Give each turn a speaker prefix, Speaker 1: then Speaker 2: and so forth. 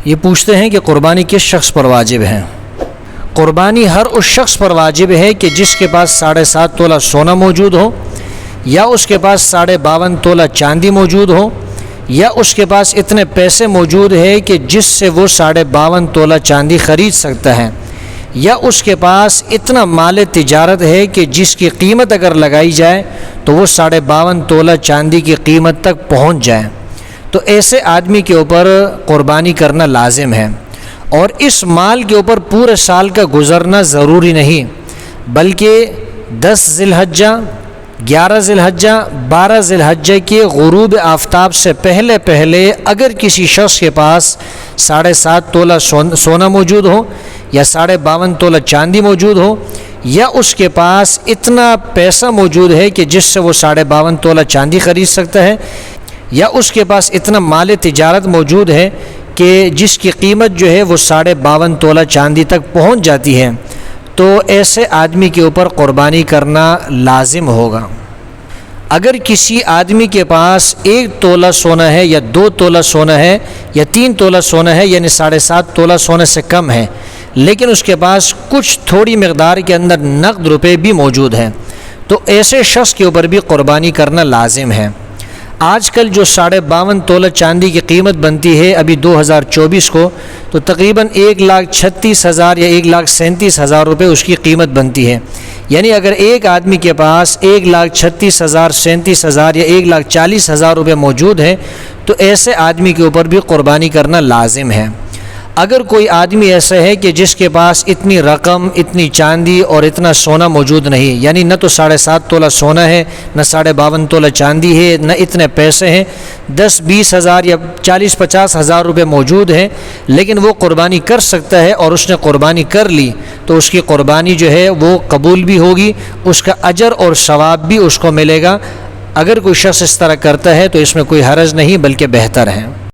Speaker 1: یہ پوچھتے ہیں کہ قربانی کس شخص پر واجب ہے؟ قربانی ہر اس شخص پر واجب ہے کہ جس کے پاس 7.5 تولہ سونا موجود ہو، یا اس کے پاس 52.5 تولہ چاندی موجود ہو، یا اس کے پاس اتنے پیسے موجود ہے کہ جس سے وہ 52.5 تولہ چاندی خرید سکتا ہے، یا اس کے پاس اتنا مال تجارت ہے کہ جس کی قیمت اگر لگائی جائے تو وہ 52.5 تولہ چاندی کی قیمت تک پہنچ جائے، تو ایسے آدمی کے اوپر قربانی کرنا لازم ہے۔ اور اس مال کے اوپر پورے سال کا گزرنا ضروری نہیں، بلکہ 10 ذی الحجہ، 11 ذی الحجہ، 12 ذی الحجہ کے غروب آفتاب سے پہلے اگر کسی شخص کے پاس 7.5 تولہ سونا موجود ہو، یا 52.5 تولہ چاندی موجود ہو، یا اس کے پاس اتنا پیسہ موجود ہے کہ جس سے وہ 52.5 تولہ چاندی خرید سکتا ہے، یا اس کے پاس اتنا مال تجارت موجود ہے کہ جس کی قیمت جو ہے وہ 52.5 تولہ چاندی تک پہنچ جاتی ہے، تو ایسے آدمی کے اوپر قربانی کرنا لازم ہوگا۔ اگر کسی آدمی کے پاس 1 تولہ سونا ہے، یا 2 تولہ سونا ہے، یا 3 تولہ سونا ہے، یعنی 7.5 تولہ سونے سے کم ہے، لیکن اس کے پاس کچھ تھوڑی مقدار کے اندر نقد روپے بھی موجود ہیں، تو ایسے شخص کے اوپر بھی قربانی کرنا لازم ہے۔ آج کل جو 52.5 تولہ چاندی کی قیمت بنتی ہے ابھی 2024 کو، تو تقریباً 1,36,000 یا 1,37,000 روپے اس کی قیمت بنتی ہے۔ یعنی اگر ایک آدمی کے پاس 1,36,000، 37,000 یا 1,40,000 روپے موجود ہیں، تو ایسے آدمی کے اوپر بھی قربانی کرنا لازم ہے۔ اگر کوئی آدمی ایسا ہے کہ جس کے پاس اتنی رقم، اتنی چاندی اور اتنا سونا موجود نہیں، یعنی نہ تو 7.5 تولہ سونا ہے، نہ 52.5 تولہ چاندی ہے، نہ اتنے پیسے ہیں، 10-20 ہزار یا 40-50 ہزار روپے موجود ہیں، لیکن وہ قربانی کر سکتا ہے اور اس نے قربانی کر لی، تو اس کی قربانی جو ہے وہ قبول بھی ہوگی، اس کا اجر اور ثواب بھی اس کو ملے گا۔ اگر کوئی شخص اس طرح کرتا ہے تو اس میں کوئی حرج نہیں بلکہ بہتر ہے۔